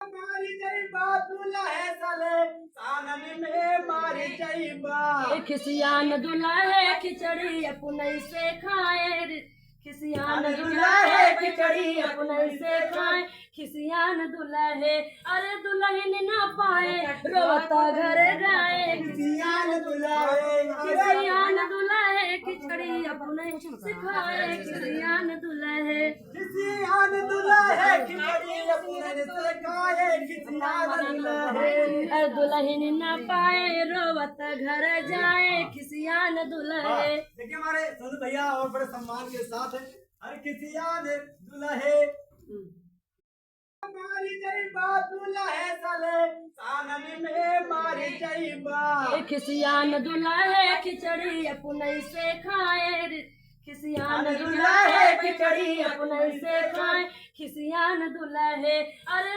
मारी जइबा दुल्हे साले सानन में मारी जइबा। खिसियान दुल्हे खिचड़ी अपने से खाए रे। खिसियान दुल्हे खिचड़ी अपने से खाए। खिसियान दुल्हे अरे दुल्हन ना पाए रोता घर जाए। खिसियान दुल्हे खिसियान दुल्हे खिचड़ी अपने से खाए। खिसियान दुल्हे खिसियान दुल्हे खिचड़ी अपने से खाए। खिसियान दुल्हे दुल्हन न पाए रोवत घर जाए। खिसियान दुल्हे। देखिए हमारे सोनू भैया और बड़े सम्मान के साथ हर खिसियान दुल्हे मारी जइबा दुल्हे साले सानन में मारी जइबा। खिसियान दुल्हे खिचड़ी अपने से खाए रे। खिसियान दुल्हे खिचड़ी अपने से खाए। खिसियान दुल्हे अरे